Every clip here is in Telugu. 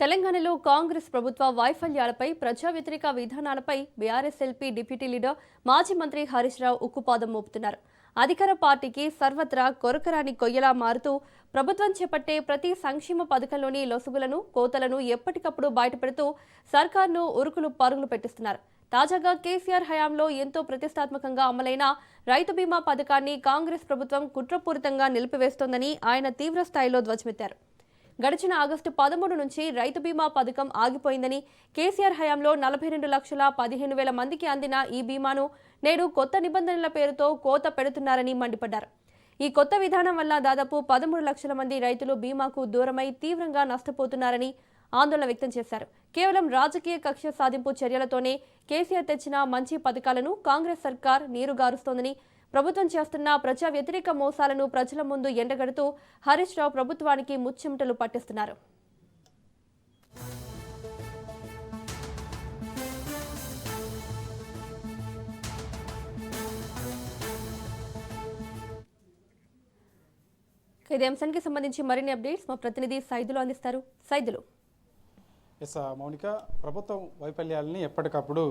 తెలంగాణలో కాంగ్రెస్ ప్రభుత్వ వైఫల్యాలపై ప్రజా వ్యతిరేక విధానాలపై బీఆర్ఎస్ ఎల్పీ డిప్యూటీ లీడర్ మాజీ మంత్రి హరీష్ రావు ఉక్కుపాదం మోపుతున్నారు. అధికార పార్టీకి సర్వత్రా కొరకరాని కొయ్యలా మారుతూ ప్రభుత్వం చేపట్టే ప్రతి సంక్షేమ పథకంలోని లొసుగులను, కోతలను ఎప్పటికప్పుడు బయటపెడుతూ సర్కార్ను ఉరుకులు పరుగులు పెట్టిస్తున్నారు. తాజాగా కేసీఆర్ హయాంలో ఎంతో ప్రతిష్టాత్మకంగా అమలైన రైతు బీమా పథకాన్ని కాంగ్రెస్ ప్రభుత్వం కుట్రపూరితంగా నిలిపివేస్తోందని ఆయన తీవ్ర స్థాయిలో ధ్వజమెత్తారు. గడిచిన ఆగస్టు 13 నుంచి రైతు బీమా పథకం ఆగిపోయిందని, కేసీఆర్ హయాంలో 42,15,000 మందికి అందిన ఈ బీమాను నేడు కొత్త నిబంధనల పేరుతో కోత పెడుతున్నారని మండిపడ్డారు. ఈ కొత్త విధానం వల్ల దాదాపు 13 లక్షల మంది రైతులు బీమాకు దూరమై తీవ్రంగా నష్టపోతున్నారని ఆందోళన వ్యక్తం చేశారు. కేవలం రాజకీయ కక్ష సాధింపు చర్యలతోనే కేసీఆర్ తెచ్చిన మంచి పథకాలను కాంగ్రెస్ సర్కార్ నీరుగారుస్తోందని, ప్రభుత్వం చేస్తున్న ప్రజా వ్యతిరేక మోసాలను ప్రజల ముందు ఎండగడుతూ హరీష్ రావు ప్రభుత్వానికి ముచ్చెమటలు పట్టిస్తున్నారు. ఇదే అంశానికి సంబంధించి మరిన్ని అప్డేట్స్ మా ప్రతినిధి సైదులు అందిస్తారు. సైదులు. మౌనిక, ప్రభుత్వం వైఫల్యాలని ఎప్పటికప్పుడు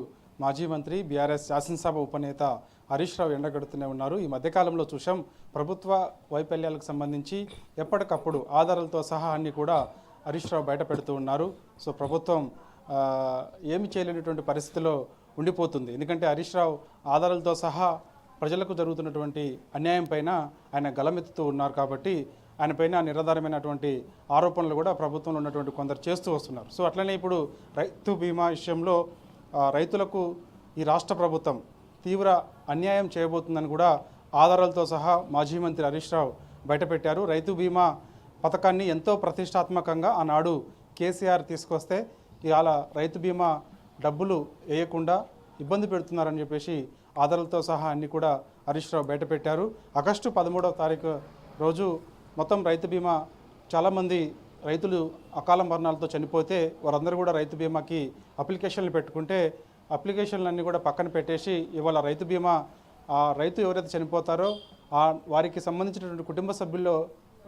మాజీ మంత్రి బీఆర్ఎస్ శాసనసభ ఉపనేత హరీష్ రావు ఎండగడుతూనే ఉన్నారు. ఈ మధ్యకాలంలో చూసాం, ప్రభుత్వ వైఫల్యాలకు సంబంధించి ఎప్పటికప్పుడు ఆధారాలతో సహా అన్ని కూడా హరీష్ రావు బయట పెడుతూ ఉన్నారు. సో ప్రభుత్వం ఏమి చేయలేనటువంటి పరిస్థితిలో ఉండిపోతుంది. ఎందుకంటే హరీష్ రావు ఆధారాలతో సహా ప్రజలకు జరుగుతున్నటువంటి అన్యాయం పైన ఆయన గలమెత్తుతూ ఉన్నారు. కాబట్టి ఆయన పైన నిరాధారమైనటువంటి ఆరోపణలు కూడా ప్రభుత్వంలో ఉన్నటువంటి కొందరు చేస్తూ వస్తున్నారు. సో అట్లనే ఇప్పుడు రైతు బీమా విషయంలో రైతులకు ఈ రాష్ట్ర ప్రభుత్వం తీవ్ర అన్యాయం చేయబోతుందని కూడా ఆధారాలతో సహా మాజీ మంత్రి హరీష్ రావు బయటపెట్టారు. రైతు బీమా పథకాన్ని ఎంతో ప్రతిష్టాత్మకంగా ఆనాడు కేసీఆర్ తీసుకొస్తే ఇవాళ రైతు బీమా డబ్బులు వేయకుండా ఇబ్బంది పెడుతున్నారని చెప్పేసి ఆధారాలతో సహా అన్ని కూడా హరీష్ రావు బయటపెట్టారు. ఆగస్టు 13వ తారీఖు రోజు మొత్తం రైతు బీమా చాలామంది రైతులు అకాల మరణాలతో చనిపోతే వారందరూ కూడా రైతు బీమాకి అప్లికేషన్లు పెట్టుకుంటే అప్లికేషన్లన్నీ కూడా పక్కన పెట్టేసి ఇవాళ రైతు బీమా రైతు ఎవరైతే చనిపోతారో వారికి సంబంధించినటువంటి కుటుంబ సభ్యుల్లో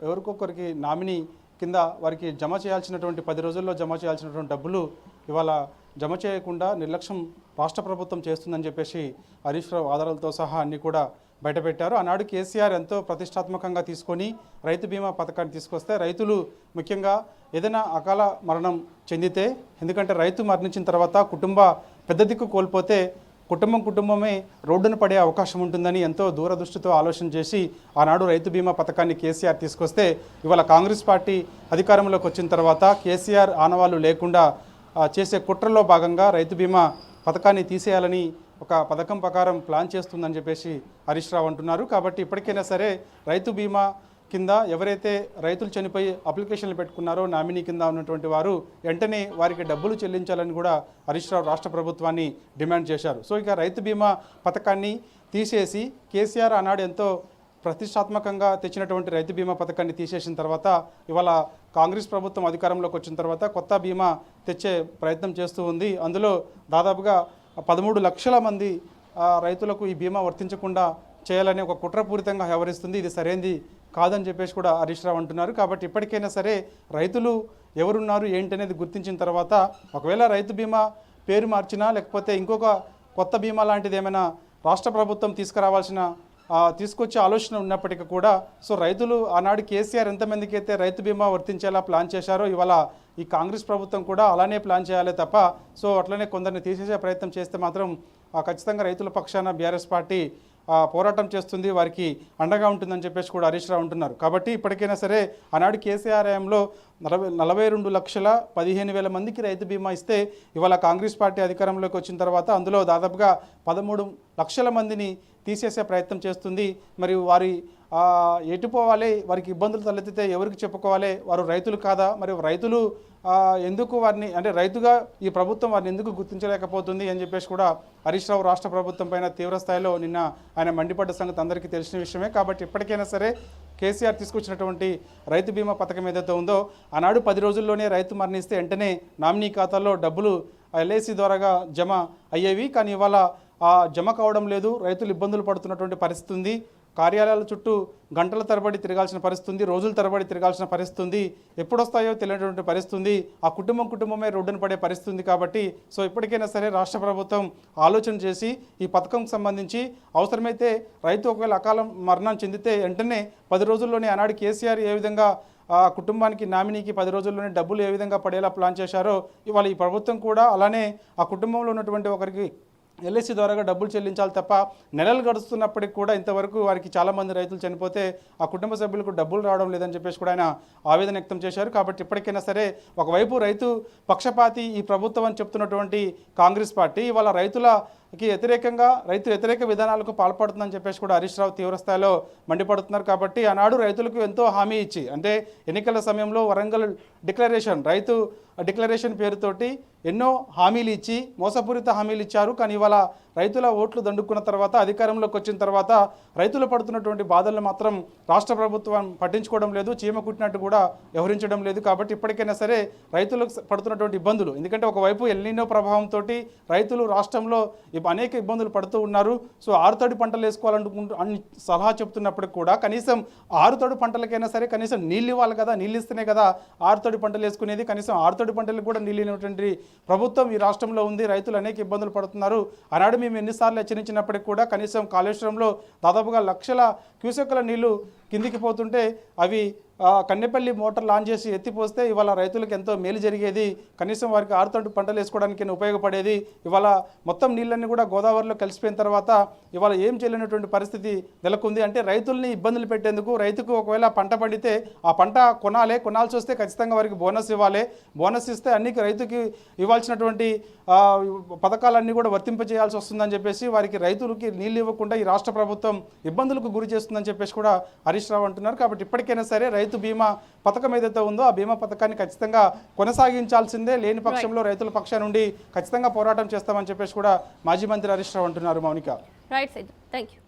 ఎవరికొకరికి నామినీ కింద వారికి జమ చేయాల్సినటువంటి 10 రోజుల్లో జమ చేయాల్సినటువంటి డబ్బులు ఇవాళ జమ చేయకుండా నిర్లక్ష్యం రాష్ట్ర ప్రభుత్వం చేస్తుందని చెప్పేసి హరీష్ రావు ఆధారాలతో సహా అన్ని కూడా బయటపెట్టారు. ఆనాడు కేసీఆర్ ఎంతో ప్రతిష్టాత్మకంగా తీసుకొని రైతు బీమా పథకాన్ని తీసుకొస్తే రైతులు ముఖ్యంగా ఏదైనా అకాల మరణం చెందితే, ఎందుకంటే రైతు మరణించిన తర్వాత కుటుంబ పెద్ద దిక్కు కోల్పోతే కుటుంబమే రోడ్డున పడే అవకాశం ఉంటుందని ఎంతో దూరదృష్టితో ఆలోచన చేసి ఆనాడు రైతు బీమా పథకాన్ని కేసీఆర్ తీసుకొస్తే ఇవాళ కాంగ్రెస్ పార్టీ అధికారంలోకి వచ్చిన తర్వాత కేసీఆర్ ఆనవాళ్లు లేకుండా చేసే కుట్రలో భాగంగా రైతు బీమా పథకాన్ని తీసేయాలని ఒక పథకం ప్రకారం ప్లాన్ చేస్తుందని చెప్పేసి హరీష్ రావు అంటున్నారు. కాబట్టి ఇప్పటికైనా సరే రైతు బీమా కింద ఎవరైతే రైతులు చనిపోయి అప్లికేషన్లు పెట్టుకున్నారో నామినీ కింద ఉన్నటువంటి వారు వెంటనే వారికి డబ్బులు చెల్లించాలని కూడా హరీష్ రావు రాష్ట్ర ప్రభుత్వాన్ని డిమాండ్ చేశారు. సో ఇక రైతు బీమా పథకాన్ని తీసేసి కేసీఆర్ ఆనాడు ఎంతో ప్రతిష్టాత్మకంగా తెచ్చినటువంటి రైతు బీమా పథకాన్ని తీసేసిన తర్వాత ఇవాళ కాంగ్రెస్ ప్రభుత్వం అధికారంలోకి వచ్చిన తర్వాత కొత్త బీమా తెచ్చే ప్రయత్నం చేస్తూ ఉంది. అందులో దాదాపుగా 13 లక్షల మంది రైతులకు ఈ బీమా వర్తించకుండా చేయాలని ఒక కుట్రపూరితంగా వ్యవహరిస్తుంది. ఇది సరైనది కాదని చెప్పేసి కూడా హరీష్ రావు అంటున్నారు. కాబట్టి ఇప్పటికైనా సరే రైతులు ఎవరున్నారు ఏంటి అనేది గుర్తించిన తర్వాత ఒకవేళ రైతు బీమా పేరు మార్చినా లేకపోతే ఇంకొక కొత్త బీమా లాంటిది ఏమైనా రాష్ట్ర ప్రభుత్వం తీసుకొచ్చే ఆలోచన ఉన్నప్పటికీ కూడా సో రైతులు ఆనాడు కేసీఆర్ ఎంతమందికి అయితే రైతు బీమా వర్తించేలా ప్లాన్ చేశారో ఇవాళ ఈ కాంగ్రెస్ ప్రభుత్వం కూడా అలానే ప్లాన్ చేయాలి తప్ప సో అట్లనే కొందరిని తీసేసే ప్రయత్నం చేస్తే మాత్రం ఖచ్చితంగా రైతుల పక్షాన బీఆర్ఎస్ పార్టీ పోరాటం చేస్తుంది, వారికి అండగా ఉంటుందని చెప్పేసి కూడా హరీష్ రావు అంటున్నారు. కాబట్టి ఇప్పటికైనా సరే ఆనాడు కేసీఆర్ హయాంలో 42,15,000 మందికి రైతు బీమా ఇస్తే ఇవాళ కాంగ్రెస్ పార్టీ అధికారంలోకి వచ్చిన తర్వాత అందులో దాదాపుగా 13 లక్షల మందిని తీసేసే ప్రయత్నం చేస్తుంది. మరియు వారి ఎటుపోవాలి, వారికి ఇబ్బందులు తలెత్తితే ఎవరికి చెప్పుకోవాలి, వారు రైతులు కాదా, మరి రైతులు ఎందుకు వారిని అంటే రైతుగా ఈ ప్రభుత్వం వారిని ఎందుకు గుర్తించలేకపోతుంది అని చెప్పేసి కూడా హరీష్ రావు రాష్ట్ర ప్రభుత్వం పైన తీవ్ర స్థాయిలో నిన్న ఆయన మండిపడ్డ సంగతి అందరికీ తెలిసిన విషయమే. కాబట్టి ఇప్పటికైనా సరే కేసీఆర్ తీసుకొచ్చినటువంటి రైతు బీమా పథకం ఏదైతే ఉందో ఆనాడు 10 రోజుల్లోనే రైతు మరణిస్తే వెంటనే నామినీ ఖాతాలో డబ్బులు ఎల్ఐసి ద్వారాగా జమ అయ్యేవి. కానీ ఇవాళ జమ కావడం లేదు, రైతులు ఇబ్బందులు పడుతున్నటువంటి పరిస్థితి ఉంది. కార్యాలయాల చుట్టూ గంటల తరబడి తిరగాల్సిన పరిస్థితి, రోజుల తరబడి తిరగాల్సిన పరిస్థితి, ఎప్పుడు వస్తాయో తెలియనటువంటి పరిస్థితి, ఆ కుటుంబమే రోడ్డున పడే పరిస్థితి. కాబట్టి సో ఇప్పటికైనా సరే రాష్ట్ర ప్రభుత్వం ఆలోచన చేసి ఈ పథకంకు సంబంధించి అవసరమైతే రైతు ఒకవేళ అకాల మరణం చెందితే వెంటనే 10 రోజుల్లోనే ఆనాడు కేసీఆర్ ఏ విధంగా ఆ కుటుంబానికి నామినీకి 10 రోజుల్లోనే డబ్బులు ఏ విధంగా పడేలా ప్లాన్ చేశారో ఇవాళ ఈ ప్రభుత్వం కూడా అలానే ఆ కుటుంబంలో ఉన్నటువంటి ఒకరికి ఎల్ఐసి ద్వారాగా డబ్బులు చెల్లించాలి తప్ప నెలలు గడుస్తున్నప్పటికి కూడా ఇంతవరకు వారికి చాలామంది రైతులు చనిపోతే ఆ కుటుంబ సభ్యులకు డబ్బులు రావడం లేదని చెప్పేసి కూడా ఆయన ఆవేదన వ్యక్తం చేశారు. కాబట్టి ఇప్పటికైనా సరే ఒకవైపు రైతు పక్షపాతి ఈ ప్రభుత్వం అని చెప్తున్నటువంటి కాంగ్రెస్ పార్టీ ఇవాళ రైతులకి వ్యతిరేకంగా రైతు వ్యతిరేక విధానాలకు పాల్పడుతుందని చెప్పేసి కూడా హరీష్ రావు తీవ్రస్థాయిలో మండిపడుతున్నారు. కాబట్టి ఆనాడు రైతులకు ఎంతో హామీ ఇచ్చి అంటే ఎన్నికల సమయంలో వరంగల్ డిక్లరేషన్ రైతు డిక్లరేషన్ పేరుతోటి ఎన్నో హామీలు ఇచ్చి మోసపూరిత హామీలు ఇచ్చారు. కానీ ఇవాళ రైతుల ఓట్లు దండుకున్న తర్వాత అధికారంలోకి వచ్చిన తర్వాత రైతులు పడుతున్నటువంటి బాధలను మాత్రం రాష్ట్ర ప్రభుత్వం పట్టించుకోవడం లేదు, చీమ కుట్టినట్టు కూడా వ్యవహరించడం లేదు. కాబట్టి ఇప్పటికైనా సరే రైతులకు పడుతున్నటువంటి ఇబ్బందులు, ఎందుకంటే ఒకవైపు ఎల్నినో ప్రభావంతో రైతులు రాష్ట్రంలో అనేక ఇబ్బందులు పడుతూ ఉన్నారు. సో ఆరుతడి పంటలు వేసుకోవాలనుకుంటూ అని సలహా చెప్తున్నప్పటికి కూడా కనీసం ఆరుతడి పంటలకైనా సరే కనీసం నీళ్ళు ఇవ్వాలి కదా, నీళ్ళు ఇస్తేనే కదా ఆరుతడి పంటలు వేసుకునేది. కనీసం ఆరుతడి పంటలకు కూడా నీళ్ళు ఇవ్వనటువంటి ప్రభుత్వం ఈ రాష్ట్రంలో ఉంది. రైతులు అనేక ఇబ్బందులు పడుతున్నారు. ఆనాడు మేము ఎన్నిసార్లు హెచ్చరించినప్పటికీ కూడా కనీసం కాళేశ్వరంలో దాదాపుగా లక్షల క్యూసెక్కుల నీళ్లు కిందికి పోతుంటే అవి కన్నెపల్లి మోటార్ లాంచ్ చేసి ఎత్తిపోస్తే ఇవాళ రైతులకు ఎంతో మేలు జరిగేది. కనీసం వారికి ఆరుతడి పంటలు వేసుకోవడానికి ఉపయోగపడేది. ఇవాళ మొత్తం నీళ్ళన్నీ కూడా గోదావరిలో కలిసిపోయిన తర్వాత ఇవాళ ఏం చేయలేనటువంటి పరిస్థితి నెలకొంది. అంటే రైతుల్ని ఇబ్బందులు పెట్టేందుకు రైతుకు ఒకవేళ పంట పండితే ఆ పంట కొనాల్సి వస్తే ఖచ్చితంగా వారికి బోనస్ ఇవ్వాలి. బోనస్ ఇస్తే అన్ని రైతుకి ఇవ్వాల్సినటువంటి పథకాలన్నీ కూడా వర్తింపజేయాల్సి వస్తుందని చెప్పేసి వారికి రైతులకి నీళ్ళు ఇవ్వకుండా ఈ రాష్ట్ర ప్రభుత్వం ఇబ్బందులకు గురి చేస్తుందని చెప్పేసి కూడా హరీష్ రావు అంటున్నారు. కాబట్టి ఇప్పటికైనా సరే రైతు బీమా పథకం ఏదైతే ఉందో ఆ బీమా పథకాన్ని ఖచ్చితంగా కొనసాగించాల్సిందే, లేని పక్షంలో రైతుల పక్షా నుండి ఖచ్చితంగా పోరాటం చేస్తామని చెప్పేసి కూడా మాజీ మంత్రి హరీష్ రావు అంటున్నారు. Mounika. Right side, thank you.